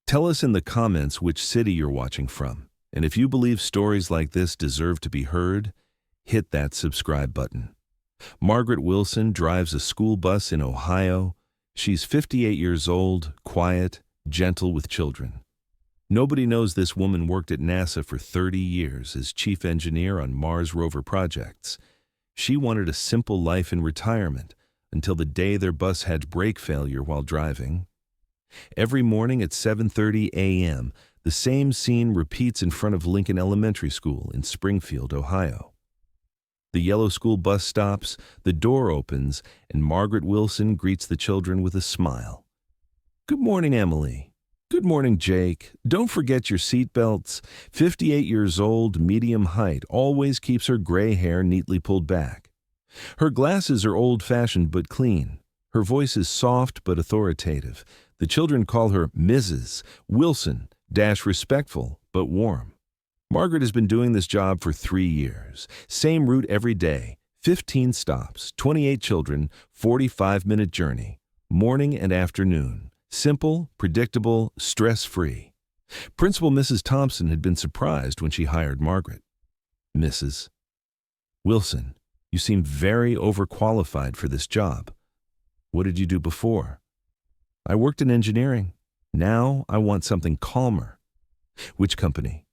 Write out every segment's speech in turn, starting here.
Tell us in the comments which city you're watching from. And if you believe stories like this deserve to be heard, hit that subscribe button. Margaret Wilson drives a school bus in Ohio. She's 58 years old, quiet, gentle with children. Nobody knows this woman worked at NASA for 30 years as chief engineer on Mars Rover projects. She wanted a simple life in retirement until the day their bus had brake failure while driving. Every morning at 7:30 a.m., the same scene repeats in front of Lincoln Elementary School in Springfield, Ohio. The yellow school bus stops, the door opens, and Margaret Wilson greets the children with a smile. "Good morning, Emily. Good morning, Jake. Don't forget your seatbelts." 58 years old, medium height, always keeps her gray hair neatly pulled back. Her glasses are old-fashioned but clean. Her voice is soft but authoritative. The children call her Mrs. Wilson, respectful but warm. Margaret has been doing this job for 3 years. Same route every day, 15 stops, 28 children, 45-minute journey, morning and afternoon. Simple, predictable, stress-free. Principal Mrs. Thompson had been surprised when she hired Margaret. "Mrs. Wilson, you seem very overqualified for this job. What did you do before?" "I worked in engineering. Now I want something calmer." "Which company?"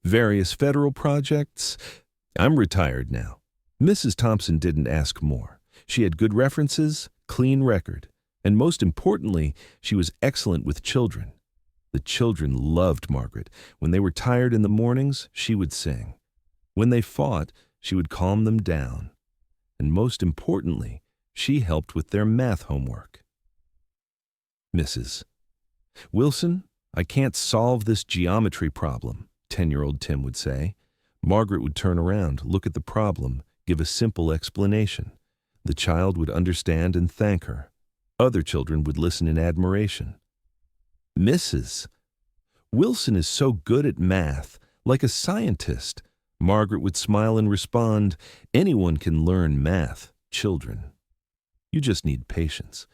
"Various federal projects. I'm retired now." Mrs. Thompson didn't ask more. She had good references, clean record, and most importantly, she was excellent with children. The children loved Margaret. When they were tired in the mornings, she would sing. When they fought, she would calm them down. And most importantly, she helped with their math homework. "Mrs. Wilson, I can't solve this geometry problem," 10-year-old Tim would say. Margaret would turn around, look at the problem, give a simple explanation. The child would understand and thank her. Other children would listen in admiration. "Mrs. Wilson is so good at math, like a scientist." Margaret would smile and respond, "Anyone can learn math, children. You just need patience."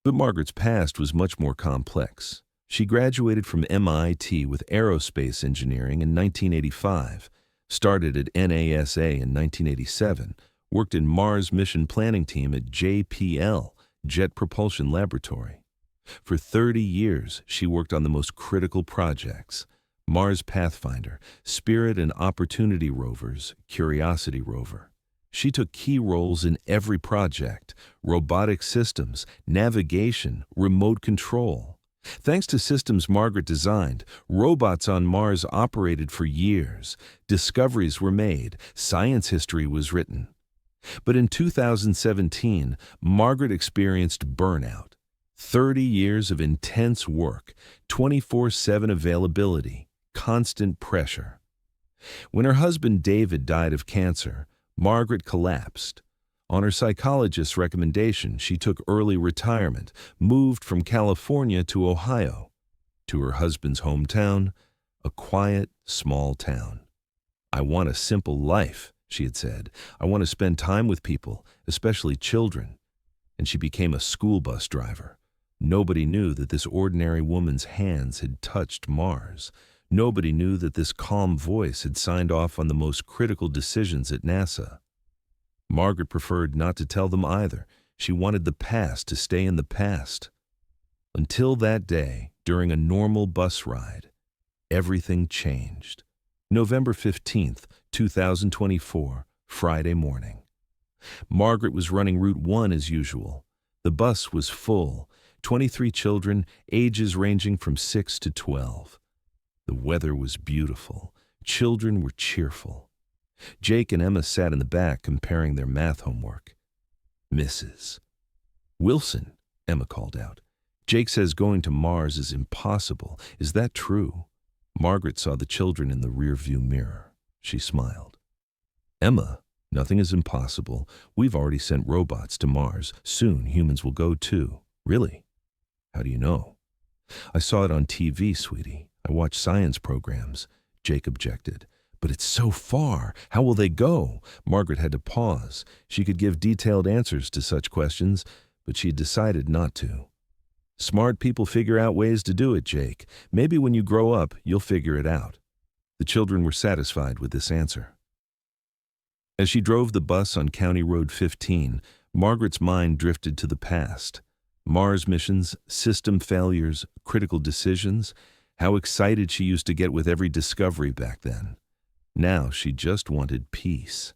But Margaret's past was much more complex. She graduated from MIT with aerospace engineering in 1985, started at NASA in 1987, worked in Mars mission planning team at JPL, Jet Propulsion Laboratory. For 30 years, she worked on the most critical projects: Mars Pathfinder, Spirit and Opportunity rovers, Curiosity rover. She took key roles in every project: robotic systems, navigation, remote control. Thanks to systems Margaret designed, robots on Mars operated for years. Discoveries were made, science history was written. But in 2017, Margaret experienced burnout. 30 years of intense work, 24/7 availability, constant pressure. When her husband David died of cancer, Margaret collapsed. On her psychologist's recommendation, she took early retirement, moved from California to Ohio, to her husband's hometown, a quiet, small town. "I want a simple life," she had said. "I want to spend time with people, especially children." And she became a school bus driver. Nobody knew that this ordinary woman's hands had touched Mars. Nobody knew that this calm voice had signed off on the most critical decisions at NASA. Margaret preferred not to tell them either. She wanted the past to stay in the past. Until that day, during a normal bus ride, everything changed. November 15th, 2024, Friday morning. Margaret was running Route 1 as usual. The bus was full, 23 children, ages ranging from 6 to 12. The weather was beautiful. Children were cheerful. Jake and Emma sat in the back comparing their math homework. "Mrs. Wilson," Emma called out. "Jake says going to Mars is impossible. Is that true?" Margaret saw the children in the rearview mirror. She smiled. "Emma, nothing is impossible. We've already sent robots to Mars. Soon humans will go too." "Really? How do you know?" "I saw it on TV, sweetie. I watch science programs." Jake objected. "But it's so far. How will they go?" Margaret had to pause. She could give detailed answers to such questions, but she had decided not to. Smart people figure out ways to do it, Jake. Maybe when you grow up, you'll figure it out. The children were satisfied with this answer. As she drove the bus on County Road 15, Margaret's mind drifted to the past. Mars missions, system failures, critical decisions. How excited she used to get with every discovery back then. Now she just wanted peace.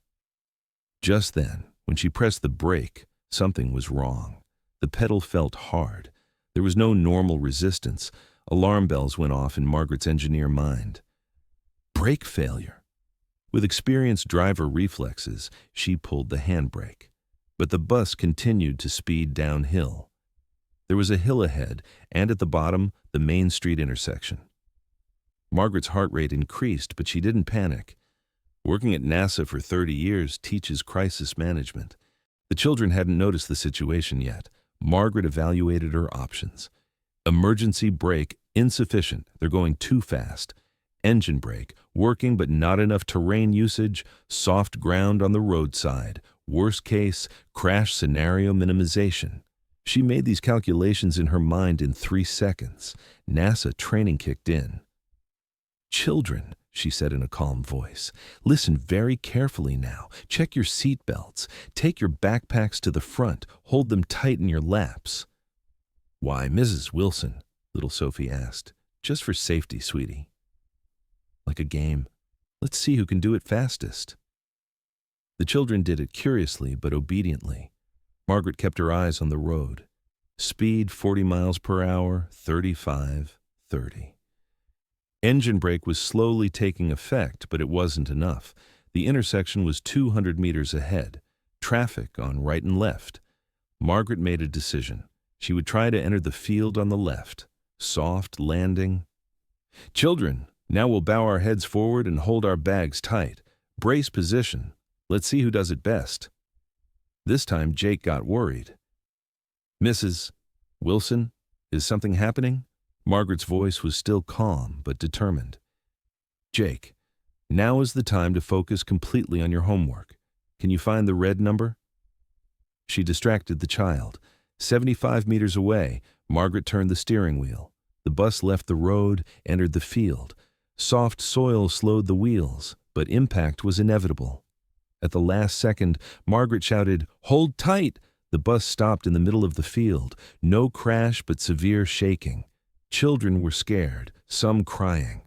Just then, when she pressed the brake, something was wrong. The pedal felt hard. There was no normal resistance. Alarm bells went off in Margaret's engineer mind. Brake failure. With experienced driver reflexes, she pulled the handbrake. But the bus continued to speed downhill. There was a hill ahead, and at the bottom, the Main Street intersection. Margaret's heart rate increased, but she didn't panic. Working at NASA for 30 years teaches crisis management. The children hadn't noticed the situation yet. Margaret evaluated her options. Emergency brake, insufficient. They're going too fast. Engine brake, working but not enough terrain usage. Soft ground on the roadside. Worst case, crash scenario minimization. She made these calculations in her mind in 3 seconds. NASA training kicked in. Children, she said in a calm voice, listen very carefully now. Check your seat belts. Take your backpacks to the front. Hold them tight in your laps. Why, Mrs. Wilson, little Sophie asked. Just for safety, sweetie. Like a game. Let's see who can do it fastest. The children did it curiously but obediently. Margaret kept her eyes on the road. Speed 40 miles per hour, 35, 30. Engine brake was slowly taking effect, but it wasn't enough. The intersection was 200 meters ahead. Traffic on right and left. Margaret made a decision. She would try to enter the field on the left. Soft landing. Children, now we'll bow our heads forward and hold our bags tight. Brace position. Let's see who does it best. This time Jake got worried. Mrs. Wilson, is something happening? Margaret's voice was still calm but determined. Jake, now is the time to focus completely on your homework. Can you find the red number? She distracted the child. 75 meters away, Margaret turned the steering wheel. The bus left the road, entered the field. Soft soil slowed the wheels, but impact was inevitable. At the last second, Margaret shouted, "Hold tight!" The bus stopped in the middle of the field. No crash, but severe shaking. Children were scared, some crying.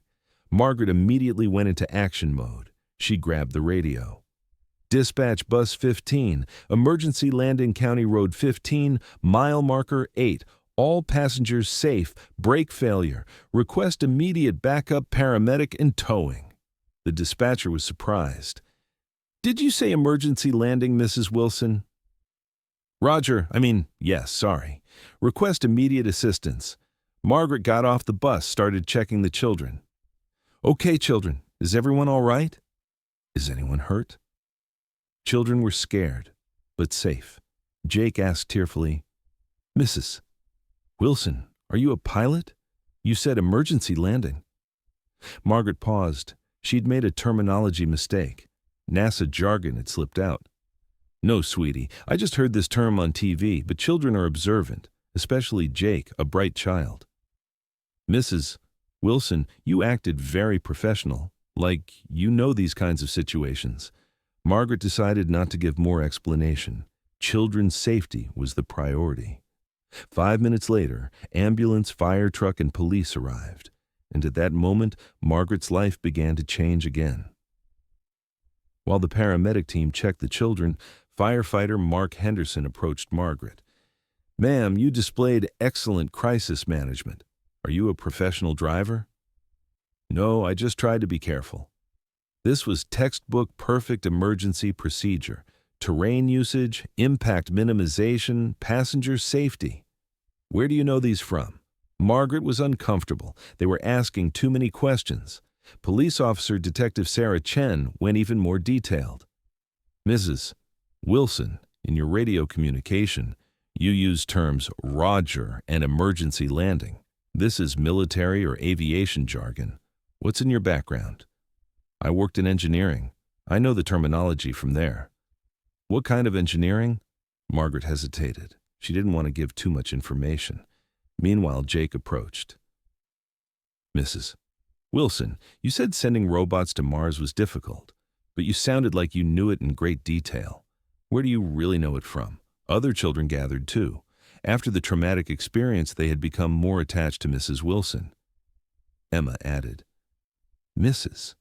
Margaret immediately went into action mode. She grabbed the radio. Dispatch Bus 15, emergency landing County Road 15, mile marker 8. All passengers safe, brake failure. Request immediate backup paramedic and towing. The dispatcher was surprised. Did you say emergency landing, Mrs. Wilson? Roger, yes, sorry. Request immediate assistance. Margaret got off the bus, started checking the children. Okay, children, is everyone all right? Is anyone hurt? Children were scared, but safe. Jake asked tearfully, Mrs. Wilson, are you a pilot? You said emergency landing. Margaret paused. She'd made a terminology mistake. NASA jargon had slipped out. No, sweetie, I just heard this term on TV, but children are observant, especially Jake, a bright child. Mrs. Wilson, you acted very professional, like you know these kinds of situations. Margaret decided not to give more explanation. Children's safety was the priority. 5 minutes later, ambulance, fire truck, and police arrived. And at that moment, Margaret's life began to change again. While the paramedic team checked the children, firefighter Mark Henderson approached Margaret. Ma'am, you displayed excellent crisis management. Are you a professional driver? No, I just tried to be careful. This was textbook perfect emergency procedure. Terrain usage, impact minimization, passenger safety. Where do you know these from? Margaret was uncomfortable. They were asking too many questions. Police officer Detective Sarah Chen went even more detailed. Mrs. Wilson, in your radio communication, you use terms Roger and emergency landing. This is military or aviation jargon. What's in your background? I worked in engineering. I know the terminology from there. What kind of engineering? Margaret hesitated. She didn't want to give too much information. Meanwhile, Jake approached. Mrs. Wilson, you said sending robots to Mars was difficult, but you sounded like you knew it in great detail. Where do you really know it from? Other children gathered too. After the traumatic experience, they had become more attached to Mrs. Wilson. Emma added, Mrs.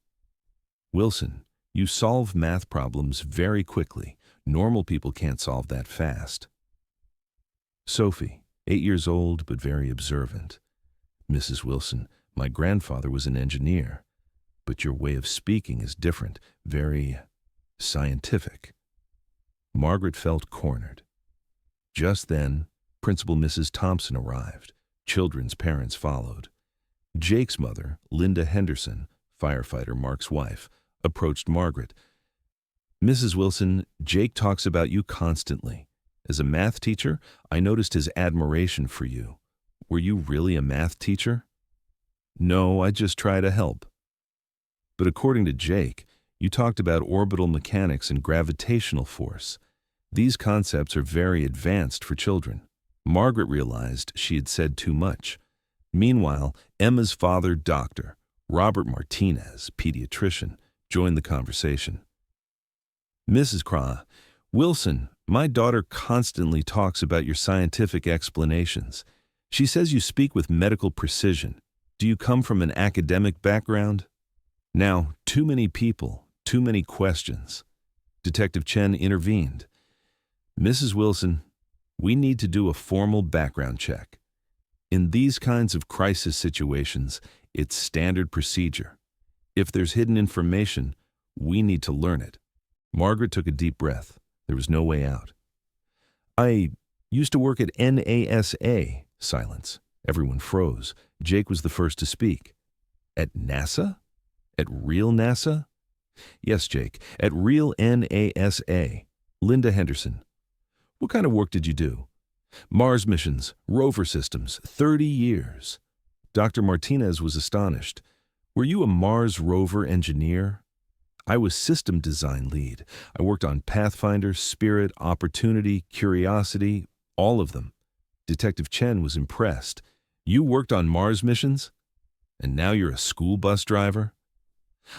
Wilson, you solve math problems very quickly. Normal people can't solve that fast. Sophie, 8 years old but very observant. Mrs. Wilson, my grandfather was an engineer, but your way of speaking is different, very scientific. Margaret felt cornered. Just then, Principal Mrs. Thompson arrived. Children's parents followed. Jake's mother, Linda Henderson, firefighter Mark's wife, approached Margaret. Mrs. Wilson, Jake talks about you constantly. As a math teacher, I noticed his admiration for you. Were you really a math teacher? No, I just try to help. But according to Jake, you talked about orbital mechanics and gravitational force. These concepts are very advanced for children. Margaret realized she had said too much. Meanwhile, Emma's father, Dr. Robert Martinez, pediatrician, joined the conversation. Mrs. Wilson, my daughter constantly talks about your scientific explanations. She says you speak with medical precision. Do you come from an academic background? Now, too many people, too many questions. Detective Chen intervened. Mrs. Wilson, we need to do a formal background check. In these kinds of crisis situations, it's standard procedure. If there's hidden information, we need to learn it. Margaret took a deep breath. There was no way out. I used to work at NASA. Silence. Everyone froze. Jake was the first to speak. At NASA? At real NASA? Yes, Jake, at real NASA. Linda Henderson. What kind of work did you do? Mars missions, rover systems, 30 years. Dr. Martinez was astonished. Were you a Mars Rover engineer? I was system design lead. I worked on Pathfinder, Spirit, Opportunity, Curiosity, all of them. Detective Chen was impressed. You worked on Mars missions? And now you're a school bus driver?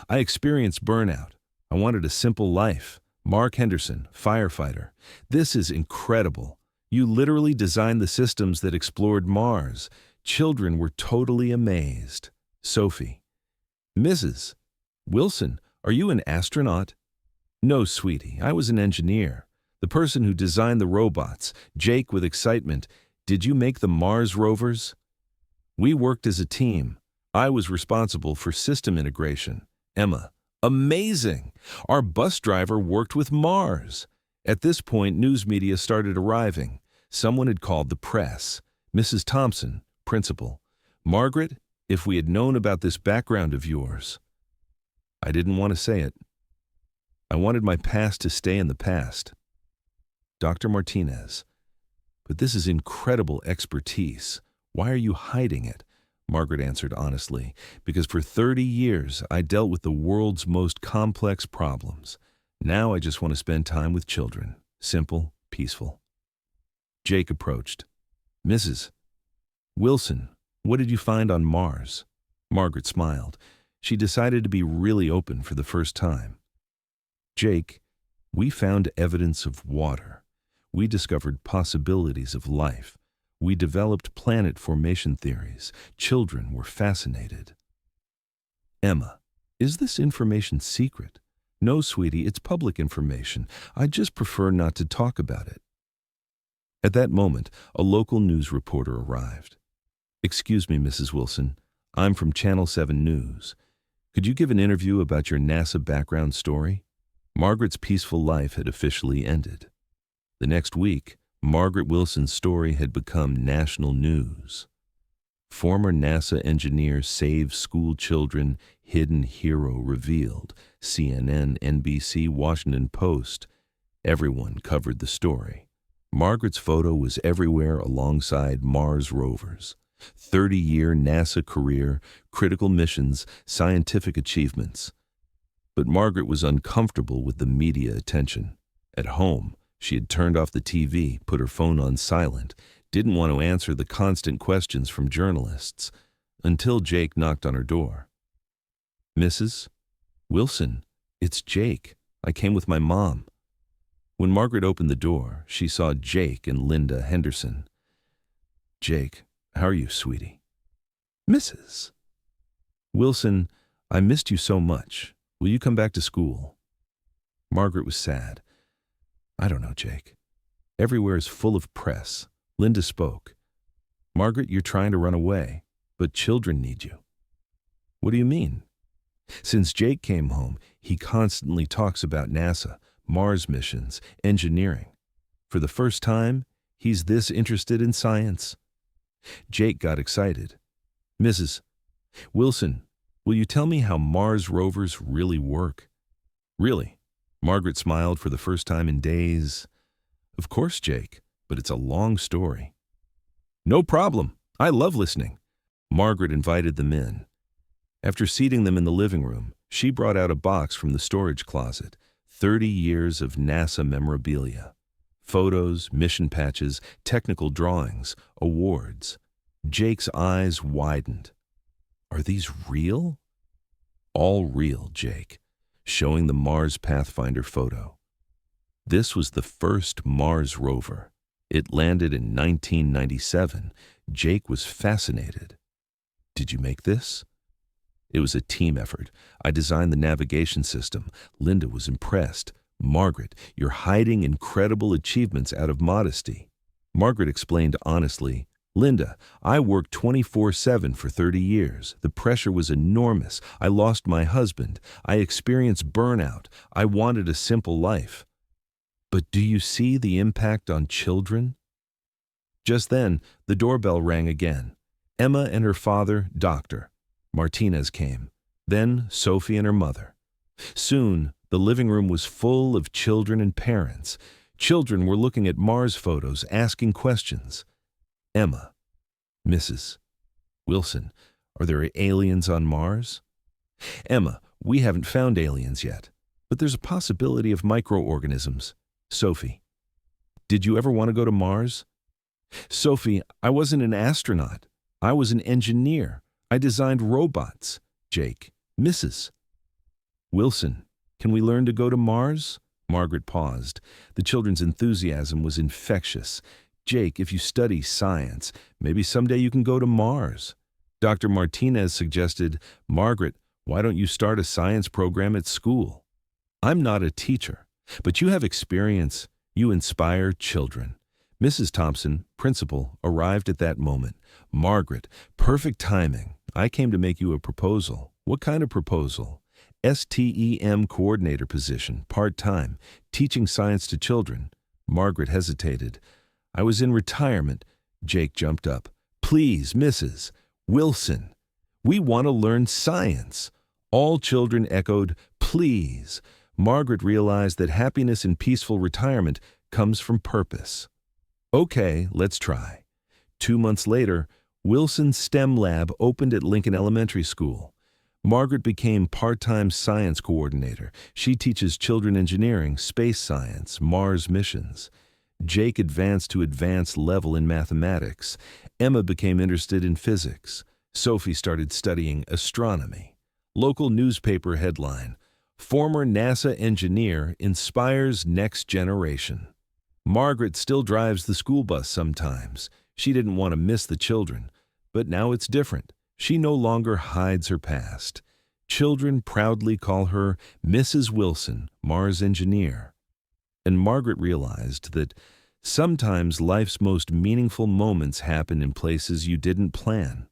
I experienced burnout. I wanted a simple life. Mark Henderson, firefighter. This is incredible. You literally designed the systems that explored Mars. Children were totally amazed. Sophie. Mrs. Wilson, are you an astronaut? No, sweetie, I was an engineer. The person who designed the robots. Jake with excitement. Did you make the Mars rovers? We worked as a team. I was responsible for system integration. Emma. Amazing! Our bus driver worked with Mars. At this point, news media started arriving. Someone had called the press. Mrs. Thompson, principal. Margaret, if we had known about this background of yours. I didn't want to say it. I wanted my past to stay in the past. Dr. Martinez. But this is incredible expertise. Why are you hiding it? Margaret answered honestly, because for 30 years I dealt with the world's most complex problems. Now I just want to spend time with children. Simple, peaceful. Jake approached. Mrs. Wilson, what did you find on Mars? Margaret smiled. She decided to be really open for the first time. Jake, we found evidence of water. We discovered possibilities of life. We developed planet formation theories. Children were fascinated. Emma, is this information secret? No, sweetie, it's public information. I just prefer not to talk about it. At that moment, a local news reporter arrived. Excuse me, Mrs. Wilson. I'm from Channel 7 News. Could you give an interview about your NASA background story? Margaret's peaceful life had officially ended. The next week, Margaret Wilson's story had become national news. Former NASA engineer saves school children, hidden hero revealed. CNN, NBC, Washington Post. Everyone covered the story. Margaret's photo was everywhere alongside Mars rovers. 30-year NASA career, critical missions, scientific achievements. But Margaret was uncomfortable with the media attention. At home, she had turned off the TV, put her phone on silent. didn't want to answer the constant questions from journalists, until Jake knocked on her door. "Mrs. Wilson, it's Jake. I came with my mom." When Margaret opened the door, she saw Jake and Linda Henderson. "Jake, how are you, sweetie?" "Mrs. Wilson, I missed you so much. Will you come back to school?" Margaret was sad. "I don't know, Jake. Everywhere is full of press." Linda spoke. "Margaret, you're trying to run away, but children need you." "What do you mean?" Since Jake came home, he constantly talks about NASA, Mars missions, engineering. For the first time, he's this interested in science. Jake got excited. "Mrs. Wilson, will you tell me how Mars rovers really work?" "Really?" Margaret smiled for the first time in days. "Of course, Jake, but it's a long story." "No problem. I love listening." Margaret invited them in. After seating them in the living room, she brought out a box from the storage closet, 30 years of NASA memorabilia. Photos, mission patches, technical drawings, awards. Jake's eyes widened. "Are these real?" "All real, Jake," showing the Mars Pathfinder photo. This was the first Mars Rover. It landed in 1997. Jake was fascinated. "Did you make this?" "It was a team effort. I designed the navigation system." Linda was impressed. "Margaret, you're hiding incredible achievements out of modesty." Margaret explained honestly, "Linda, I worked 24/7 for 30 years. The pressure was enormous. I lost my husband. I experienced burnout. I wanted a simple life." "But do you see the impact on children?" Just then, the doorbell rang again. Emma and her father, Dr. Martinez, came. Then Sophie and her mother. Soon, the living room was full of children and parents. Children were looking at Mars photos, asking questions. Emma, "Mrs. Wilson, are there aliens on Mars?" Emma, "We haven't found aliens yet, but there's a possibility of microorganisms." Sophie, "Did you ever want to go to Mars?" Sophie, "I wasn't an astronaut. I was an engineer. I designed robots." Jake, "Mrs. Wilson, can we learn to go to Mars?" Margaret paused. The children's enthusiasm was infectious. "Jake, if you study science, maybe someday you can go to Mars." Dr. Martinez suggested, "Margaret, why don't you start a science program at school?" "I'm not a teacher, but you have experience. You inspire children." Mrs. Thompson, principal, arrived at that moment. "Margaret, perfect timing. I came to make you a proposal." "What kind of proposal?" "STEM coordinator position, part-time, teaching science to children." Margaret hesitated. "I was in retirement." Jake jumped up. "Please, Mrs. Wilson, we want to learn science." All children echoed, "Please." Margaret realized that happiness in peaceful retirement comes from purpose. "Okay, let's try." 2 months later, Wilson's STEM lab opened at Lincoln Elementary School. Margaret became part-time science coordinator. She teaches children engineering, space science, Mars missions. Jake advanced to advanced level in mathematics. Emma became interested in physics. Sophie started studying astronomy. Local newspaper headline, "Former NASA engineer inspires next generation." Margaret still drives the school bus sometimes. She didn't want to miss the children, but now it's different. She no longer hides her past. Children proudly call her Mrs. Wilson, Mars engineer. And Margaret realized that sometimes life's most meaningful moments happen in places you didn't plan.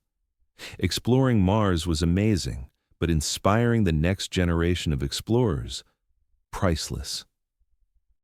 Exploring Mars was amazing, but inspiring the next generation of explorers, priceless.